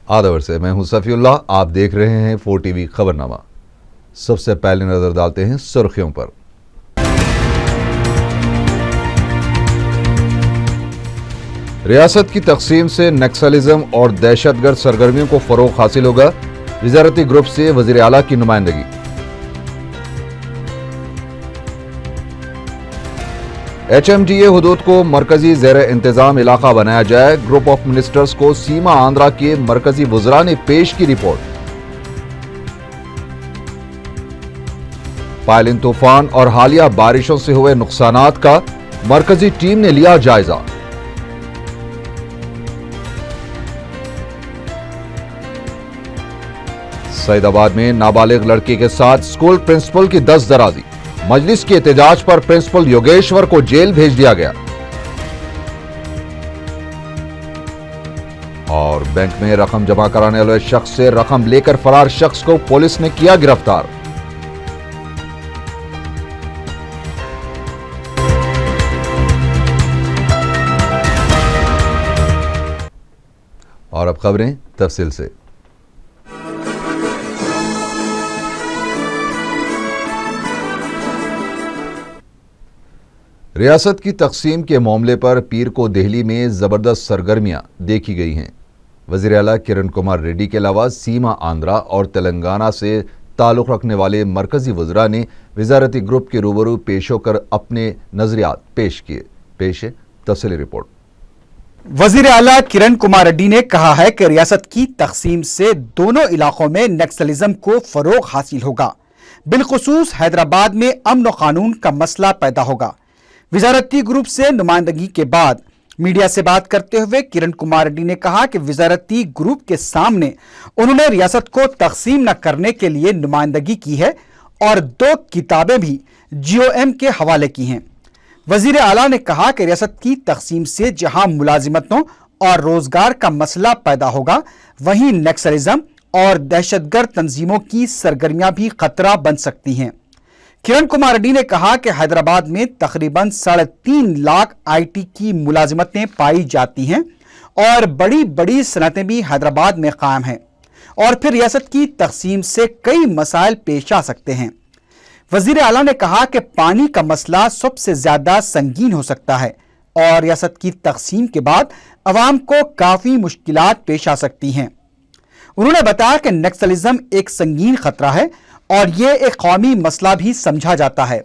आदवर से मैं हूं सफी उल्लाह। आप देख रहे हैं 4 टीवी खबरनामा। सबसे पहले नजर डालते हैं सुर्खियों पर। रियासत की तकसीम से नक्सलिज्म और दहशतगर्द सरगर्मियों को फरोग हासिल होगा, वजारती ग्रुप से वजीर आला की नुमाइंदगी। HMDA हुदूद को मरकजी ज़ेर इंतजाम इलाका बनाया जाए, ग्रुप ऑफ मिनिस्टर्स को सीमा आंध्रा के मरकजी वज़रा ने पेश की रिपोर्ट। पायलिन तूफान और हालिया बारिशों से हुए नुकसानात का मरकजी टीम ने लिया जायजा। सईदाबाद में नाबालिग लड़की के साथ स्कूल प्रिंसिपल की दस्तदराजी, मजलिस के एहतजाज पर प्रिंसिपल योगेश्वर को जेल भेज दिया गया। और बैंक में रकम जमा कराने वाले शख्स से रकम लेकर फरार शख्स को पुलिस ने किया गिरफ्तार। और अब खबरें तफसील से। रियासत की तकसीम के मामले पर पीर को दिल्ली में जबरदस्त सरगर्मियां देखी गई हैं। वज़ीर आला किरण कुमार रेड्डी के अलावा सीमा आंध्रा और तेलंगाना से ताल्लुक़ रखने वाले मरकजी वज़रा ने वज़ारती ग्रुप के रूबरू पेश होकर अपने नज़रियात पेश किए। पेश है तफसीली रिपोर्ट। वज़ीर आला किरण कुमार रेड्डी ने कहा है कि रियासत की तकसीम से दोनों इलाकों में नक्सलिज्म को फरोग हासिल होगा, बिलखुसूस हैदराबाद में अमन व कानून का मसला पैदा होगा। वजारती ग्रुप से नुमाइंदगी के बाद मीडिया से बात करते हुए किरण कुमार रेड्डी ने कहा कि वजारती ग्रुप के सामने उन्होंने रियासत को तकसीम न करने के लिए नुमाइंदगी की है और 2 किताबें भी GOM के हवाले की हैं। वजीर आला ने कहा कि रियासत की तकसीम से जहां मुलाजिमतों और रोजगार का मसला पैदा होगा, वहीं नक्सलिज्म और दहशतगर्द तंजीमों की सरगर्मियां भी खतरा बन सकती हैं। किरण कुमार रेड्डी ने कहा कि हैदराबाद में तकरीबन 3.5 लाख IT की मुलाजिमतें पाई जाती हैं और बड़ी बड़ी सनतें भी हैदराबाद में कायम हैं और फिर रियासत की तकसीम से कई मसाइल पेश आ सकते हैं। वजीर आला ने कहा कि पानी का मसला सबसे ज्यादा संगीन हो सकता है और रियासत की तकसीम के बाद अवाम को काफी मुश्किलात पेश आ सकती हैं। उन्होंने बताया कि नक्सलिज्म एक संगीन खतरा है और ये एक कौमी मसला भी समझा जाता है।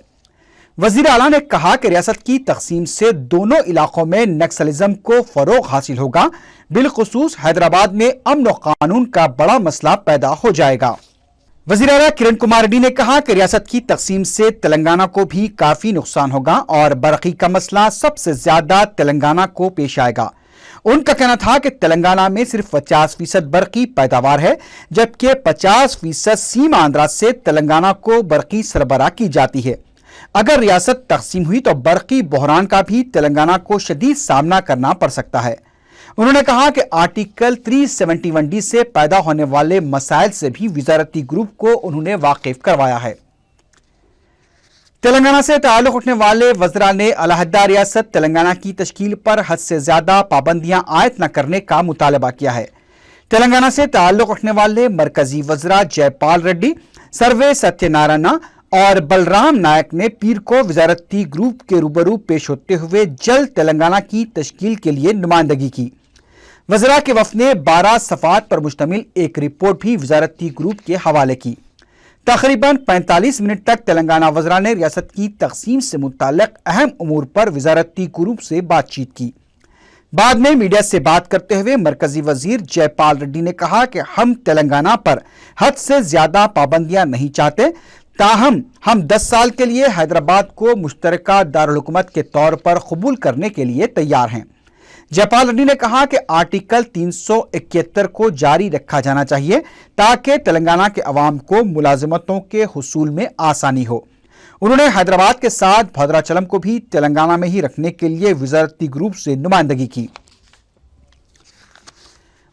वजीर आला ने कहा कि रियासत की तकसीम से दोनों इलाकों में नक्सलिज्म को फरोग हासिल होगा, बिलखुसूस हैदराबाद में अमन व कानून का बड़ा मसला पैदा हो जाएगा। वजीर आला किरण कुमार रेड्डी ने कहा कि रियासत की तकसीम से तेलंगाना को भी काफी नुकसान होगा और बरक़ी का मसला सबसे ज्यादा तेलंगाना को पेश आएगा। उनका कहना था कि तेलंगाना में सिर्फ 50% बरक़ी पैदावार है, जबकि 50% सीमा आंध्रा से तेलंगाना को बरक़ी सरबराह की जाती है। अगर रियासत तकसीम हुई तो बरक़ी बहरान का भी तेलंगाना को शदीद सामना करना पड़ सकता है। उन्होंने कहा कि आर्टिकल 371D से पैदा होने वाले मसाइल से भी वजारती ग्रुप को उन्होंने वाकिफ करवाया है। तेलंगाना से ताल्लुक़ रखने वाले वज़रा ने अलहदा रियासत तेलंगाना की तश्कील पर हद से ज्यादा पाबंदियां आयद न करने का मुतालबा किया है। तेलंगाना से ताल्लुक़ रखने वाले मरकजी वज़रा जयपाल रेड्डी, सर्वे सत्यनारायण और बलराम नायक ने पीर को वजारती ग्रुप के रूबरू पेश होते हुए जल्द तेलंगाना की तश्कील के लिए नुमाइंदगी की। वज़रा के वफ़द ने 12 सफ़ात पर मुश्तमिल एक रिपोर्ट भी वजारती ग्रुप के हवाले की। तकरीबन 45 मिनट तक तेलंगाना वज़रा ने रियासत की तकसीम से मुताल्लिक़ अहम उमूर पर वजारती ग्रुप से बातचीत की। बाद में मीडिया से बात करते हुए मरकजी वजीर जयपाल रेड्डी ने कहा कि हम तेलंगाना पर हद से ज्यादा पाबंदियां नहीं चाहते, ताहम हम 10 साल के लिए हैदराबाद को मुश्तरका दारुल हुकूमत के तौर पर कबूल करने के लिए तैयार हैं। जयपाल रेड्डी ने कहा कि आर्टिकल 371 को जारी रखा जाना चाहिए ताकि तेलंगाना के अवाम को मुलाजमतों के हुसूल में आसानी हो। उन्होंने हैदराबाद के साथ भद्राचलम को भी तेलंगाना में ही रखने के लिए वजारती ग्रुप से नुमाइंदगी की।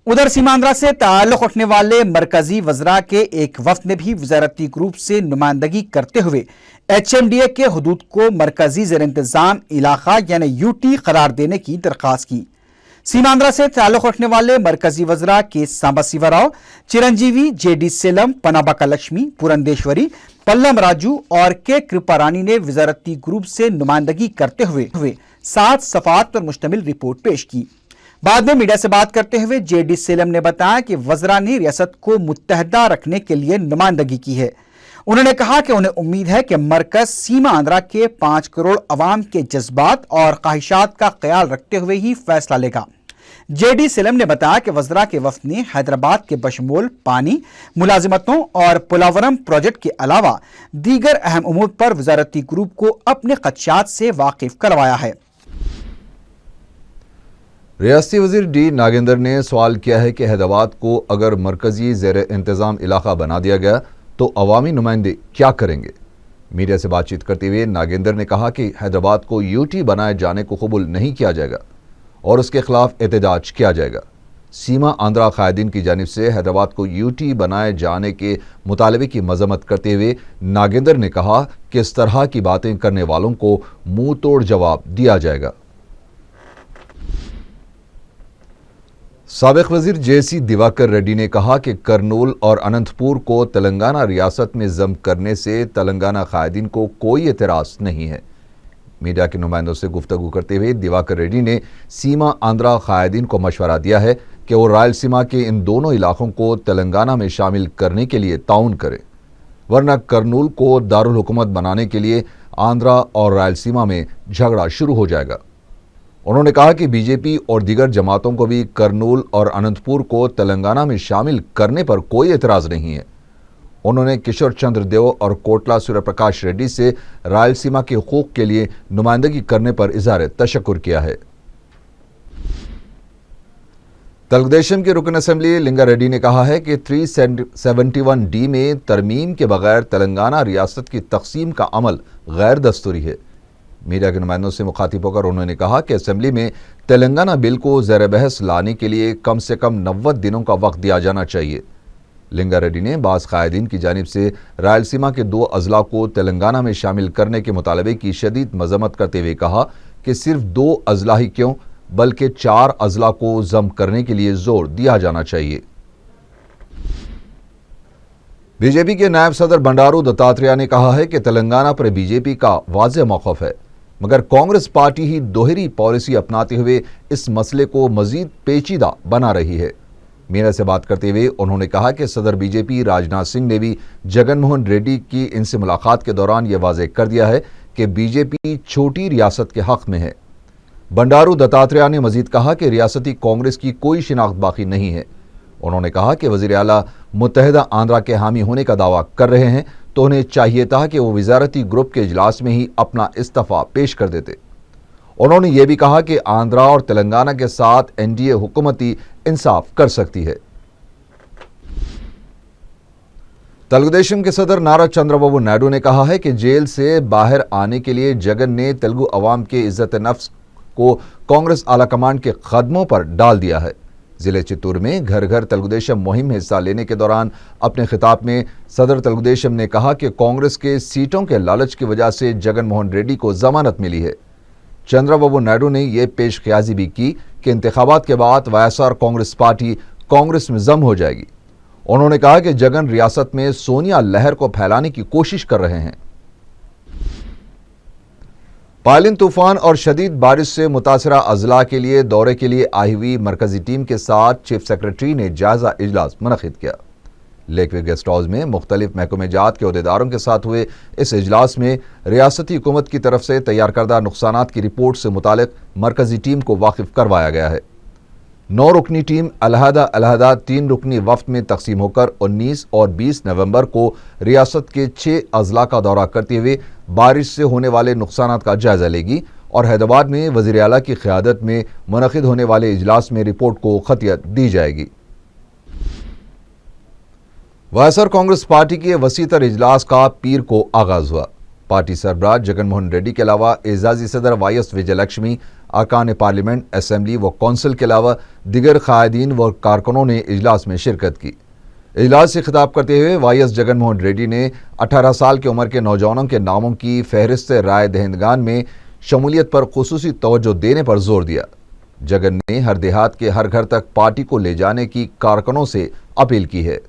उधर सीमांध्रा से ताल्लुक़ रखने वाले मरकजी वज़रा के एक वफ़द ने भी वजारती ग्रुप से नुमाइंदगी करते हुए HMDA के हुदूद को मरकजी ज़ेर इंतज़ाम इलाका यानी UT करार देने की दरख्वास्त की। सीमांध्रा से ताल्लुक रखने वाले मरकजी वज़रा के सांबशिवा राव, चिरंजीवी, जेडी सेलम, पनाबका लक्ष्मी, पुरंदेश्वरी, पल्लम राजू और के कृपारानी ने वजारती ग्रुप से नुमाइंदगी करते हुए 7 सफ़ात पर मुश्तमिल रिपोर्ट पेश की। बाद में मीडिया से बात करते हुए जेडी सेलम ने बताया कि वज़रा ने रियासत को मुत्तहदा रखने के लिए नुमाइंदगी की है। उन्होंने कहा कि उन्हें उम्मीद है कि मरकज सीमा आंध्रा के 5 करोड़ अवाम के जज्बात और ख्वाहिशात का ख्याल रखते हुए ही फैसला लेगा। जेडी सेलम ने बताया कि वज़रा के वफ़द ने हैदराबाद के बशमूल पानी, मुलाजिमतों और पोलावरम प्रोजेक्ट के अलावा दीगर अहम उमूर पर वजारती ग्रुप को अपने खदशात से वाकिफ करवाया है। रियासती वज़ीर डी नागेंद्र ने सवाल किया है कि हैदराबाद को अगर मरकजी ज़ेर इंतज़ाम इलाका बना दिया गया तो अवामी नुमाइंदे क्या करेंगे। मीडिया से बातचीत करते हुए नागेंद्र ने कहा कि हैदराबाद को यूटी बनाए जाने को कबूल नहीं किया जाएगा और उसके खिलाफ एहतजाज किया जाएगा। सीमा आंध्रा कायदीन की जानिब से हैदराबाद को यूटी बनाए जाने के मुतालबे की मजम्मत करते हुए नागेंद्र ने कहा कि इस तरह की बातें करने वालों को मुंह तोड़ जवाब दिया जाएगा। साबिक वज़ीर जेसी दिवाकर रेड्डी ने कहा कि करनूल और अनंतपुर को तेलंगाना रियासत में ज़म करने से तेलंगाना कायदीन को कोई एतराज़ नहीं है। मीडिया के नुमाइंदों से गुफ्तगू करते हुए दिवाकर रेड्डी ने सीमा आंध्रा कायदीन को मशवरा दिया है कि वो रायलसीमा के इन दोनों इलाकों को तेलंगाना में शामिल करने के लिए ताउन करें, वरना करनूल को दारुल हुकूमत बनाने के लिए आंध्रा और रायलसीमा में झगड़ा शुरू हो जाएगा। उन्होंने कहा कि बीजेपी और दीगर जमातों को भी करनूल और अनंतपुर को तेलंगाना में शामिल करने पर कोई एतराज़ नहीं है। उन्होंने किशोर चंद्र देव और कोटला सूर्य प्रकाश रेड्डी से रायलसीमा के हुकूक के लिए नुमाइंदगी करने पर इज़हार तशक्कुर किया है। तेलुगुदेशम के रुकन असम्बली लिंगा रेड्डी ने कहा है कि 371D में तरमीम के बगैर तेलंगाना रियासत की तकसीम का अमल गैर दस्तूरी है। मीडिया के नुमाइंदों से मुखातिब होकर उन्होंने कहा कि असम्बली में तेलंगाना बिल को ज़ेर बहस लाने के लिए कम से कम 90 दिनों का वक्त दिया जाना चाहिए। लिंगा रेड्डी ने बाज़ कायदीन की जानिब से रायलसीमा के 2 अजला को तेलंगाना में शामिल करने के मुतालबे की शदीद मजम्मत करते हुए कहा कि सिर्फ 2 अजला ही क्यों बल्कि 4 अजला को ज़म करने के लिए जोर दिया जाना चाहिए। बीजेपी के नायब सदर बंडारू दत्तात्रेय ने कहा है कि तेलंगाना पर बीजेपी का वाज़ेह मौक़िफ़ है, मगर कांग्रेस पार्टी ही दोहरी पॉलिसी अपनाते हुए इस मसले को मजीद पेचीदा बना रही है। मीडिया से बात करते हुए उन्होंने कहा कि सदर बीजेपी राजनाथ सिंह ने भी जगन मोहन रेड्डी की इनसे मुलाकात के दौरान यह वाज़ेह कर दिया है कि बीजेपी छोटी रियासत के हक़ में है। बंडारू दत्तात्रेय ने मजीद कहा कि रियासती कांग्रेस की कोई शिनाख्त बाकी नहीं है। उन्होंने कहा कि वज़ीर आला मुत्तहिदा आंध्रा के हामी होने का दावा कर रहे हैं तो उन्हें चाहिए था कि वो वज़ारती ग्रुप के इजलास में ही अपना इस्तीफ़ा पेश कर देते। उन्होंने ये भी कहा कि आंध्रा और तेलंगाना के साथ एनडीए हुकूमती इंसाफ कर सकती है। तेलुगुदेशम के सदर नारा चंद्रबाबू नायडू ने कहा है कि जेल से बाहर आने के लिए जगन ने तेलुगु अवाम के इज्जत नफ्स को कांग्रेस आला कमान के कदमों पर डाल दिया है। जिले चित्तूर में घर घर तेलुगुदेशम मुहिम में हिस्सा लेने के दौरान अपने खिताब में सदर तेलुगुदेशम ने कहा कि कांग्रेस के सीटों के लालच की वजह से जगन मोहन रेड्डी को जमानत मिली है। चंद्रबाबू नायडू ने यह पेशख्याजी भी की कि इंतखाबात के बाद वाईएसआर कांग्रेस पार्टी कांग्रेस में जम हो जाएगी। उन्होंने कहा कि जगन रियासत में सोनिया लहर को फैलाने की कोशिश कर रहे हैं। पायलिन तूफान और शदीद बारिश से मुतासरा अजला के लिए दौरे के लिए आई हुई मरकजी टीम के साथ चीफ सेक्रेटरी ने जायजा इजलास मुनक़िद किया। लेकवे गेस्ट हाउस में मुख्तलिफ महकमे जात के अहदेदारों के साथ हुए इस इजलास में रियासती हुकूमत की तरफ से तैयार करदा नुकसानात की रिपोर्ट से मुतालिक मरकजी टीम को वाकिफ करवाया गया है। 9 रुकनी टीम अलहदा 3 रुकनी वफ्द में तकसीम होकर 19 और 20 नवंबर को रियासत के 6 अजला का दौरा करते हुए बारिश से होने वाले नुकसानात का जायजा लेगी और हैदराबाद में वज़ीर आला की क़यादत में मुनक़िद होने वाले इजलास में रिपोर्ट को खतियत दी जाएगी। वाईएसआर कांग्रेस पार्टी के वसीतर इजलास का पीर को आगाज हुआ। पार्टी सरबराह जगन मोहन रेड्डी के अलावा एजाजी सदर वाईएस विजयलक्ष्मी, अरकान पार्लियामेंट, असेंबली व कौंसिल के अलावा दिगर कायदीन व कारकुनों ने इजलास में शिरकत की। इजलास से खिताब करते हुए वाईएस जगन मोहन रेड्डी ने 18 साल की उम्र के नौजवानों के नामों की फहरिस्त राय दहिंदगान में शमूलियत पर खुसूसी तवज्जो देने पर जोर दिया। जगन ने हर देहात के हर घर तक पार्टी को ले जाने की कारकुनों से अपील की है।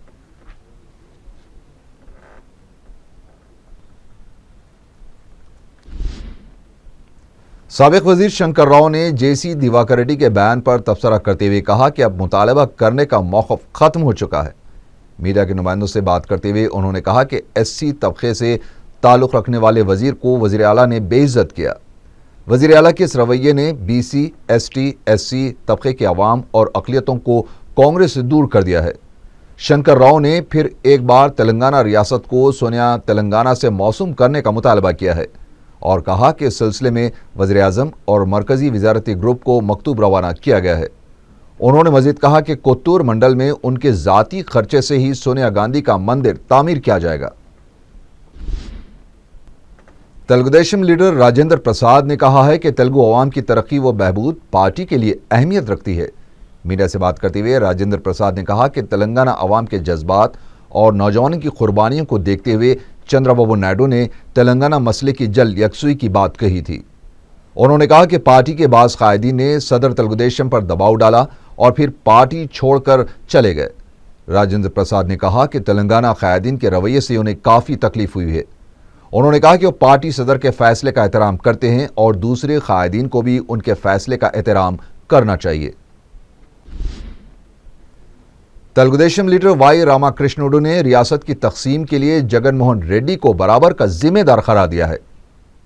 साबिक वजीर शंकर राव ने जेसी दिवाकर रेड्डी के बयान पर तबसरा करते हुए कहा कि अब मुतालबा करने का मौक़िफ़ ख़त्म हो चुका है। मीडिया के नुमाइंदों से बात करते हुए उन्होंने कहा कि एससी तबके से ताल्लुक़ रखने वाले वजीर को वज़ीर आला ने बेइज्जत किया। वज़ीर आला के इस रवैये ने बीसी, एसटी, एससी तबके के अवाम और अक़लियतों को कांग्रेस से दूर कर दिया है। शंकर राव ने फिर एक बार तेलंगाना रियासत को सोनिया तेलंगाना से मौसूम करने का मुतालबा किया है और कहा कि इस सिलसिले में वज़ीर-ए-आज़म और मरकज़ी वज़ारती ग्रुप को मकतूब रवाना किया गया है। उन्होंने मज़ीद कहा कि कोत्तूर मंडल में उनके ज़ाती खर्चे से ही सोनिया गांधी का मंदिर तामीर किया जाएगा। तेलुगुदेशम लीडर राजेंद्र प्रसाद ने कहा है कि तेलुगु अवाम की तरक्की व बहबूद पार्टी के लिए अहमियत रखती है। मीडिया से बात करते हुए राजेंद्र प्रसाद ने कहा कि तेलंगाना अवाम के जज्बात और नौजवानों की कुर्बानियों को देखते हुए चंद्रबाबू नायडू ने तेलंगाना मसले की जल्द यकसुई की बात कही थी। उन्होंने कहा कि पार्टी के बाज़ कायदीन ने सदर तेलुगुदेशम पर दबाव डाला और फिर पार्टी छोड़कर चले गए। राजेंद्र प्रसाद ने कहा कि तेलंगाना कायदीन के रवैये से उन्हें काफ़ी तकलीफ हुई है। उन्होंने कहा कि वो पार्टी सदर के फैसले का एहतराम करते हैं और दूसरे कायदीन को भी उनके फैसले का एहतराम करना चाहिए। तेलुगुदेशम लीडर वाई रामाकृष्णुडू ने रियासत की तकसीम के लिए जगन मोहन रेड्डी को बराबर का जिम्मेदार करार दिया है।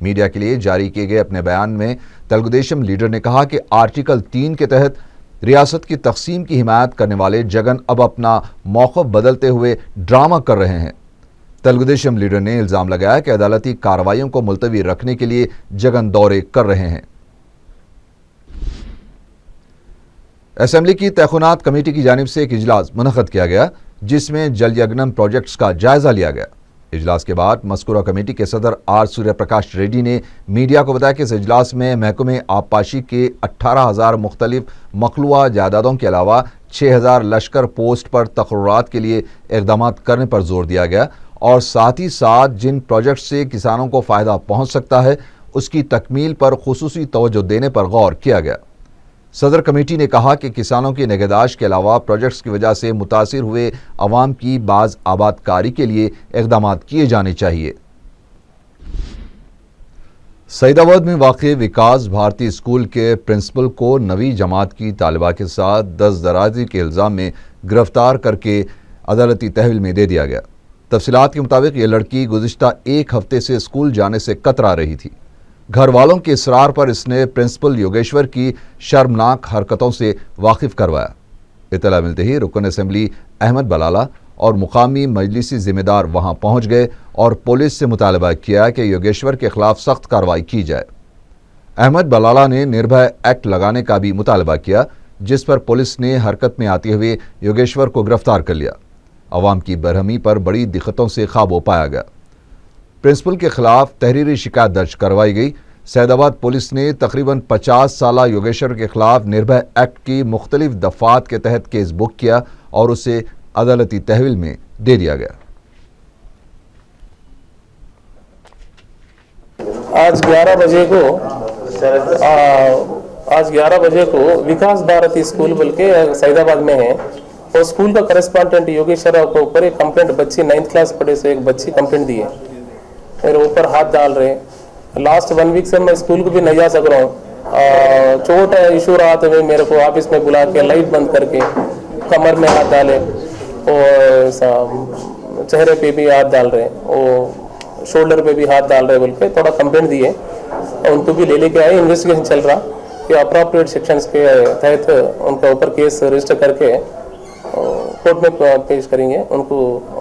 मीडिया के लिए जारी किए गए अपने बयान में तेलुगुदेशम लीडर ने कहा कि आर्टिकल 3 के तहत रियासत की तकसीम की हिमायत करने वाले जगन अब अपना मौक़िफ़ बदलते हुए ड्रामा कर रहे हैं। तेलुगुदेशम लीडर ने इल्ज़ाम लगाया कि अदालती कार्रवाइयों को मुलतवी रखने के लिए जगन दौरे कर रहे हैं। असेंबली की तहख़ुनात कमेटी की जानिब से एक इजलास मुनक़्क़द किया गया जिसमें जल यज्ञम प्रोजेक्ट्स का जायज़ा लिया गया। इजलास के बाद मज़कूरा कमेटी के सदर आर सूर्य प्रकाश रेड्डी ने मीडिया को बताया कि इस इजलास में महकमे आबपाशी के 18,000 मुख्तलिफ मखलूआ जायदादों के अलावा 6,000 लश्कर पोस्ट पर तक़र्रुरात के लिए इक़दाम करने पर जोर दिया गया और साथ ही साथ जिन प्रोजेक्ट से किसानों को फ़ायदा पहुँच सकता है उसकी तकमील पर खुसूसी तवज्जो देने पर गौर किया गया। सदर कमेटी ने कहा कि किसानों की निगहदाश्त के अलावा प्रोजेक्ट्स की वजह से मुतासिर हुए अवाम की बाज़ आबादकारी के लिए इक़दाम किए जाने चाहिए। सईदाबाद में वाक़े विकास भारती स्कूल के प्रिंसिपल को नवी जमात की तालिबा के साथ दस्तदराजी के इल्ज़ाम में गिरफ्तार करके अदालती तहवील में दे दिया गया। तफसीलात के मुताबिक ये लड़की गुज़िश्ता एक हफ्ते से स्कूल जाने से कतरा रही थी। घर वालों के इसरार पर इसने प्रिंसिपल योगेश्वर की शर्मनाक हरकतों से वाकिफ करवाया। इत्तला मिलते ही रुकन असेंबली अहमद बलाला और मुकामी मजलिसी जिम्मेदार वहां पहुंच गए और पुलिस से मुतालबा किया कि योगेश्वर के खिलाफ सख्त कार्रवाई की जाए। अहमद बलाला ने निर्भय एक्ट लगाने का भी मुतालबा किया जिस पर पुलिस ने हरकत में आते हुए योगेश्वर को गिरफ्तार कर लिया। अवाम की बरहमी पर बड़ी दिक्कतों से काबू पाया गया। प्रिंसिपल के खिलाफ तहरीरी शिकायत दर्ज करवाई गई। सैदाबाद पुलिस ने तकरीबन 50 साला योगेश्वर के खिलाफ निर्भय एक्ट की मुख्तलिफ दफात के तहत केस बुक किया और उसे अदालती तहवील में दे दिया गया। आज 11 बजे को विकास भारती स्कूल बोल के सैदाबाद में है और स्कूल का करेस्पॉन्डेंट योगेश्वर के ऊपर एक कंप्लेंट बच्ची 9th क्लास पढ़े से एक बच्ची कंप्लेंट दी है, मेरे ऊपर हाथ डाल रहे। लास्ट 1 वीक से मैं स्कूल को भी नहीं जा सक रहा हूँ। चोट इशू रहा तो मेरे को ऑफिस में बुला के लाइट बंद करके कमर में हाथ डाले और चेहरे पे भी हाथ डाल रहे और शोल्डर पे भी हाथ डाल रहे बोल के थोड़ा कंप्लेंट दिए। उनको भी ले लेके आए, इन्वेस्टिगेशन चल रहा कि अप्रोप्रिएट सेक्शंस के तहत उनके ऊपर केस रजिस्टर करके कोर्ट में पेश करेंगे। उनको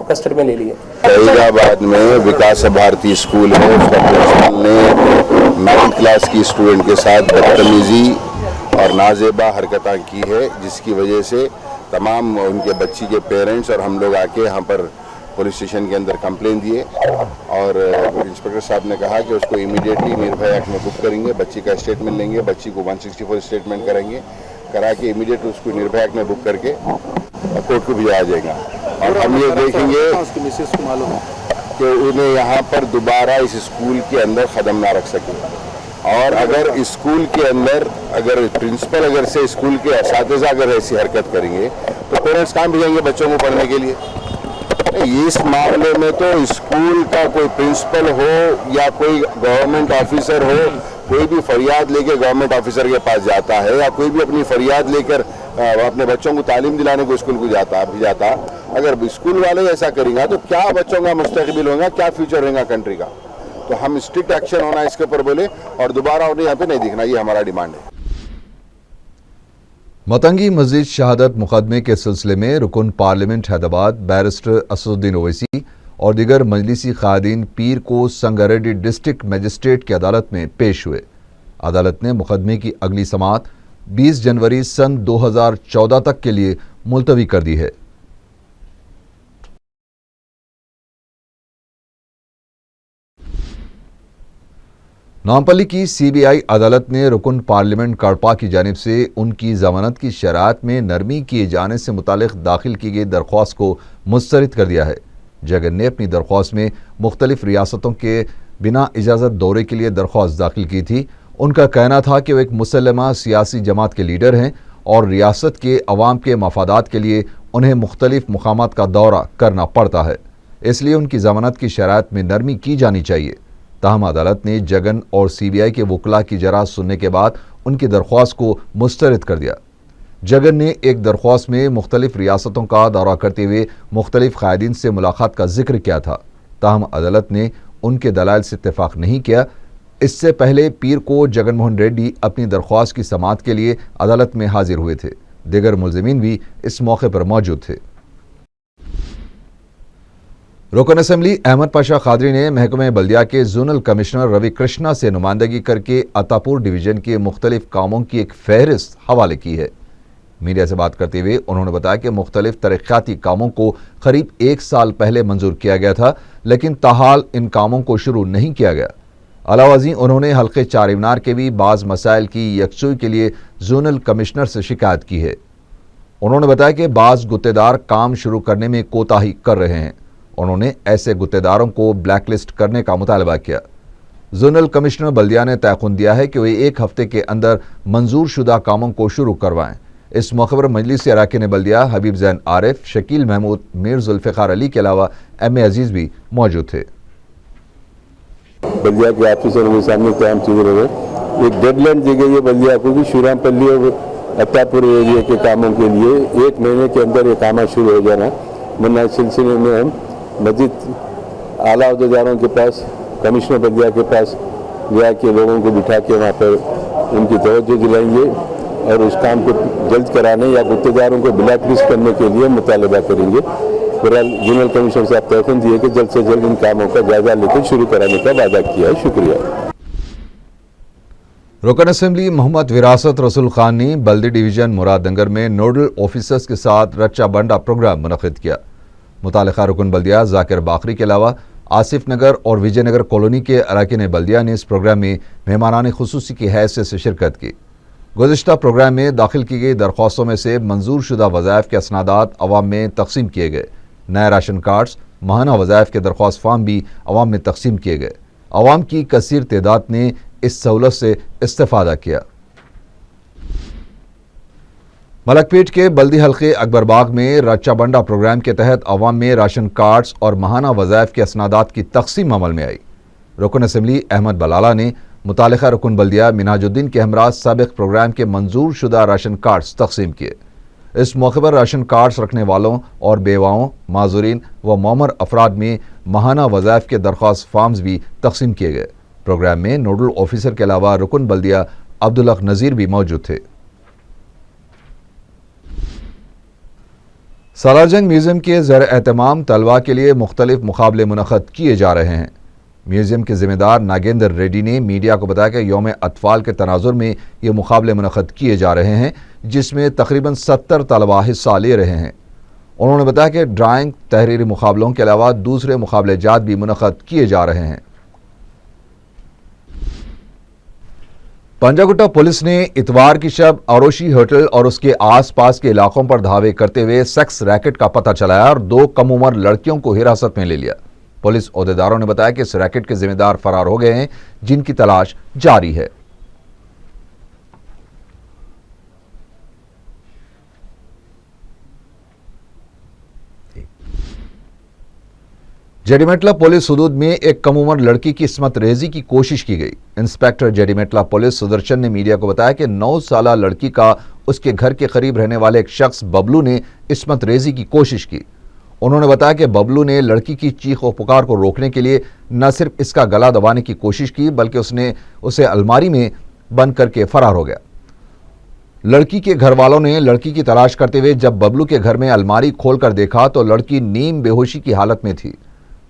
कस्टडी में ले लिए। फरीदाबाद में विकास भारती स्कूल है, उसका प्रिंसिपल ने 9th क्लास की स्टूडेंट के साथ बदतमीजी और नाजेबा हरकतें की है जिसकी वजह से तमाम उनके बच्ची के पेरेंट्स और हम लोग आके यहाँ पर पुलिस स्टेशन के अंदर कंप्लेन दिए और इंस्पेक्टर साहब ने कहा कि उसको इमीडिएटली निर्भया एक्ट में बुक करेंगे, बच्ची का स्टेटमेंट लेंगे, बच्ची को 164 स्टेटमेंट करेंगे, करा के इमीडिएट उसको निर्भया एक्ट में बुक करके कोर्ट को भिजवाया जाएगा। और हम ये देखेंगे कि उन्हें यहाँ पर दोबारा इस स्कूल के अंदर कदम ना रख सके اور اگر اسکول کے اندر اگر پرنسپل اگر سے اسکول کے اساتذہ اگر ایسی حرکت کریں گے تو پیرنٹس کہاں بھیجیں گے بچوں کو پڑھنے کے لیے؟ اس معاملے میں تو اسکول کا کوئی پرنسپل ہو یا کوئی گورنمنٹ آفیسر ہو، کوئی بھی فریاد لے کے گورنمنٹ آفیسر کے پاس جاتا ہے یا کوئی بھی اپنی فریاد لے کر اپنے بچوں کو تعلیم دلانے کو اسکول کو جاتا، اگر اسکول والے ایسا کریں گا تو کیا بچوں کا مستقبل ہوگا، کیا فیوچر رہے گا کنٹری کا؟ تو ہم اسٹرکٹ ایکشن ہونا اس کے اوپر بولے اور دوبارہ انہیں یہاں پہ نہیں دکھنا، یہ ہمارا ڈیمانڈ ہے۔ متنگی مسجد شہادت مقدمے کے سلسلے میں رکن پارلیمنٹ حیدرآباد بیرسٹر اسدالدین اویسی اور دیگر مجلسی قائدین پیر کو سنگاریڈی ڈسٹرکٹ مجسٹریٹ کی عدالت میں پیش ہوئے۔ عدالت نے مقدمے کی اگلی سماعت 20 جنوری سن 2014 تک کے لیے ملتوی کر دی ہے۔ نامپلی کی سی بی آئی عدالت نے رکن پارلیمنٹ کڑپا کی جانب سے ان کی ضمانت کی شرائط میں نرمی کیے جانے سے متعلق داخل کی گئی درخواست کو مسترد کر دیا ہے۔ جگن نے اپنی درخواست میں مختلف ریاستوں کے بنا اجازت دورے کے لیے درخواست داخل کی تھی۔ ان کا کہنا تھا کہ وہ ایک مسلمہ سیاسی جماعت کے لیڈر ہیں اور ریاست کے عوام کے مفادات کے لیے انہیں مختلف مقامات کا دورہ کرنا پڑتا ہے، اس لیے ان کی ضمانت کی شرائط میں نرمی کی جانی چاہیے۔ تاہم عدالت نے جگن اور سی بی آئی کے وکلاء کی جرات سننے کے بعد ان کی درخواست کو مسترد کر دیا۔ جگن نے ایک درخواست میں مختلف ریاستوں کا دورہ کرتے ہوئے مختلف قائدین سے ملاقات کا ذکر کیا تھا، تاہم عدالت نے ان کے دلائل سے اتفاق نہیں کیا۔ اس سے پہلے پیر کو جگن موہن ریڈی اپنی درخواست کی سماعت کے لیے عدالت میں حاضر ہوئے تھے۔ دیگر ملزمین بھی اس موقع پر موجود تھے۔ رکن اسمبلی احمد پاشا قادری نے محکمہ بلدیہ کے زونل کمشنر روی کرشنا سے نمائندگی کر کے عطاپور ڈویژن کے مختلف کاموں کی ایک فہرست حوالے کی ہے۔ میڈیا سے بات کرتے ہوئے انہوں نے بتایا کہ مختلف ترقیاتی کاموں کو قریب 1 سال پہلے منظور کیا گیا تھا، لیکن تاحال ان کاموں کو شروع نہیں کیا گیا۔ علاوہ ازیں انہوں نے حلقے چارمینار کے بھی بعض مسائل کی یکسوئی کے لیے زونل کمشنر سے شکایت کی ہے۔ انہوں نے بتایا کہ بعض گتےدار کام شروع کرنے میں کوتاہی کر رہے ہیں۔ انہوں نے ایسے گتےداروں کو بلیک لسٹ کرنے کا مطالبہ کیا۔ زونل کمشنر بلدیہ نے تیقن دیا ہے کہ وہ 1 ہفتے کے اندر منظور شدہ کاموں کو شروع کروائیں۔ اس موقع پر مجلس اراکین بلدیہ حبیب زین عارف، شکیل محمود، میر ذوالفقار علی کے علاوہ ایم اے عزیز بھی موجود تھے۔ بلدیہ کے آفیسروں کے سامنے قیام چیز رہے، ایک ڈیڈ لائن دی گئی ہے بلدیہ کو بھی شورام پلی اور عطاپور ایریا کے کاموں کے لیے 1 مہینے کے اندر یہ کام شروع ہو جانا۔ ورنہ اس سلسلے میں ہم مزید اعلیٰ عہدیداروں کے پاس، کمشنر بلدیہ کے پاس ریا کے لوگوں کو بٹھا کے وہاں پر ان کی توجہ دلائیں گے اور اس کام کو جلد کرانے یا گتےداروں کو بلیک لسٹ کرنے کے لیے مطالبہ کریں گے۔ بہرحال جنرل کمشنر صاحب تیقن دیے کہ جلد سے جلد ان کاموں کا جائزہ لے کر شروع کرانے کا وعدہ کیا ہے۔ شکریہ۔ رکن اسمبلی محمد وراثت رسول خان نے بلدی ڈویژن مراد نگر میں نوڈل آفیسرز کے ساتھ رچا بنڈا پروگرام منعقد کیا۔ متعلقہ رکن بلدیہ ذاکر باقری کے علاوہ آصف نگر اور وجے نگر کالونی کے اراکین بلدیہ نے اس پروگرام میں مہمانان خصوصی کی حیثیت سے شرکت کی۔ گزشتہ پروگرام میں داخل کی گئی درخواستوں میں سے منظور شدہ وظائف کے اسنادات عوام میں تقسیم کیے گئے۔ نئے راشن کارڈز، ماہانہ وظائف کے درخواست فارم بھی عوام میں تقسیم کیے گئے۔ عوام کی کثیر تعداد نے اس سہولت سے استفادہ کیا۔ ملک پیٹ کے بلدی حلقے اکبر باغ میں رچا بنڈا پروگرام کے تحت عوام میں راشن کارڈز اور ماہانہ وظائف کے اسنادات کی تقسیم عمل میں آئی۔ رکن اسمبلی احمد بلالہ نے متعلقہ رکن بلدیہ منہاج الدین کے ہمراہ سابق پروگرام کے منظور شدہ راشن کارڈز تقسیم کیے۔ اس موقع پر راشن کارڈز رکھنے والوں اور بیواؤں، معذورین و معمر افراد میں ماہانہ وظائف کے درخواست فارمز بھی تقسیم کیے گئے۔ پروگرام میں نوڈل آفیسر کے علاوہ رکن بلدیہ عبدالحق نذیر بھی موجود تھے۔ سالار جنگ میوزیم کے زیر اہتمام طلباء کے لیے مختلف مقابلے منعقد کیے جا رہے ہیں۔ میوزیم کے ذمہ دار ناگیندر ریڈی نے میڈیا کو بتایا کہ یوم اطفال کے تناظر میں یہ مقابلے منعقد کیے جا رہے ہیں، جس میں تقریباً 70 طلباء حصہ لے رہے ہیں۔ انہوں نے بتایا کہ ڈرائنگ، تحریری مقابلوں کے علاوہ دوسرے مقابلے جات بھی منعقد کیے جا رہے ہیں۔ پنجاگٹا پولیس نے اتوار کی شب آروشی ہوٹل اور اس کے آس پاس کے علاقوں پر دھاوے کرتے ہوئے سیکس ریکٹ کا پتہ چلایا اور 2 کم عمر لڑکیوں کو حراست میں لے لیا۔ پولیس عہدیداروں نے بتایا کہ اس ریکٹ کے ذمہ دار فرار ہو گئے ہیں، جن کی تلاش جاری ہے۔ जेडीमेटला पुलिस हदूद में एक कम उम्र लड़की की इस्मत रेजी की कोशिश की गई। इंस्पेक्टर जेडीमेटला पुलिस सुदर्शन ने मीडिया को बताया कि 9 साला लड़की का उसके घर के करीब रहने वाले एक शख्स बबलू ने इस्मत रेजी की कोशिश की। उन्होंने बताया कि बबलू ने लड़की की चीख और पुकार को रोकने के लिए न सिर्फ इसका गला दबाने की कोशिश की बल्कि उसने उसे अलमारी में बंद करके फरार हो गया। लड़की के घर वालों ने लड़की की तलाश करते हुए जब बबलू के घर में अलमारी खोलकर देखा तो लड़की नीम बेहोशी की हालत में थी।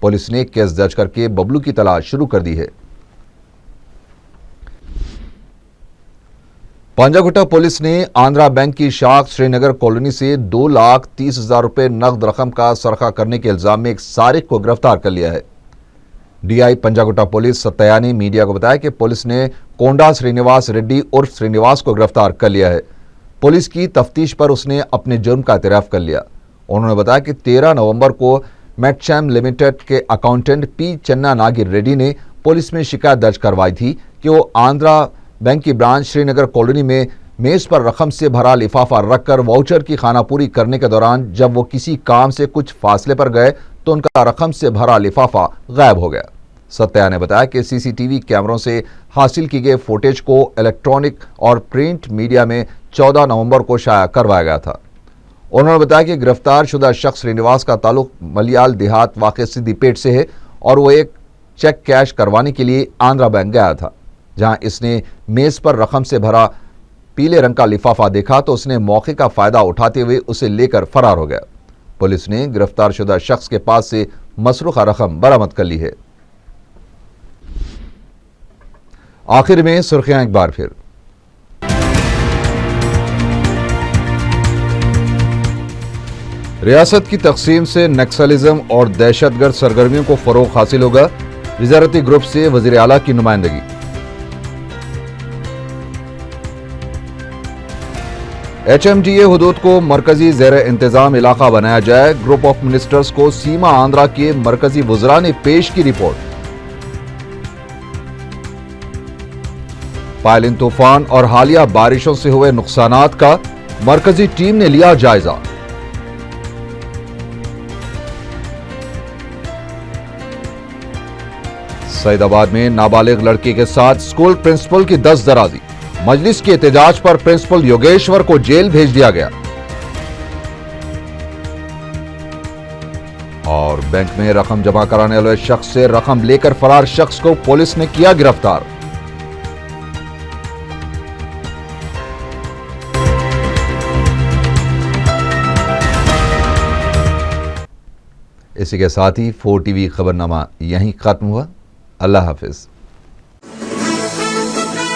पुलिस ने केस दर्ज करके बबलू की तलाश शुरू कर दी है। पंजागुट्टा पुलिस ने आंध्रा बैंक की शाख श्रीनगर कॉलोनी से 2,30,000 रुपए नकद रकम का सरखा करने के इल्जाम में एक सारिक को गिरफ्तार कर लिया है। डीआई पंजागुट्टा पुलिस सत्या ने मीडिया को बताया कि पुलिस ने कोंडा श्रीनिवास रेड्डी उर्फ श्रीनिवास को गिरफ्तार कर लिया है। पुलिस की तफ्तीश पर उसने अपने जुर्म का एतराफ कर लिया। उन्होंने बताया कि 13 नवंबर को मेटशैम लिमिटेड के अकाउंटेंट पी चन्ना नागिर रेड्डी ने पुलिस में शिकायत दर्ज करवाई थी कि वो आंध्रा बैंक की ब्रांच श्रीनगर कॉलोनी में मेज पर रकम से भरा लिफाफा रखकर वाउचर की खानापूरी करने के दौरान जब वो किसी काम से कुछ फासले पर गए तो उनका रकम से भरा लिफाफा गायब हो गया। सत्या ने बताया कि सीसीटीवी कैमरों से हासिल की गई फुटेज को इलेक्ट्रॉनिक और प्रिंट मीडिया में 14 नवंबर को शाया करवाया गया था। उन्होंने बताया कि गिरफ्तार शुदा शख्स श्रीनिवास का ताल्लुक मलियाल देहात वाक़े सिद्दीपेट से है और वो एक चेक कैश करवाने के लिए आंध्रा बैंक गया था। जहां इसने मेज पर रकम से भरा पीले रंग का लिफाफा देखा तो उसने मौके का फायदा उठाते हुए उसे लेकर फरार हो गया। पुलिस ने गिरफ्तार शुदा शख्स के पास से मसरूखा रकम बरामद कर ली है। आखिर में सुर्खियां एक बार फिर। रियासत की तकसीम से नक्सलिज्म और दहशतगर्द सरगर्मियों को फरोग हासिल होगा। वज़ारती ग्रुप से वज़ीर आला की नुमाइंदगी। HMDA हुदूद को मरकजी ज़ेर इंतजाम इलाका बनाया जाए। ग्रुप ऑफ मिनिस्टर्स को सीमा आंध्रा के मरकजी वज़रा ने पेश की रिपोर्ट। पायलिन तूफान और हालिया बारिशों से हुए नुकसानात का मरकजी टीम ने लिया जायजा। सईदाबाद में नाबालिग लड़की के साथ स्कूल प्रिंसिपल की दस्तदराजी। मजलिस के एहतजाज पर प्रिंसिपल योगेश्वर को जेल भेज दिया गया। और बैंक में रकम जमा कराने वाले शख्स से रकम लेकर फरार शख्स को पुलिस ने किया गिरफ्तार। इसी के साथ ही 4 TV खबरनामा यहीं खत्म हुआ। अल्लाह हाफिज।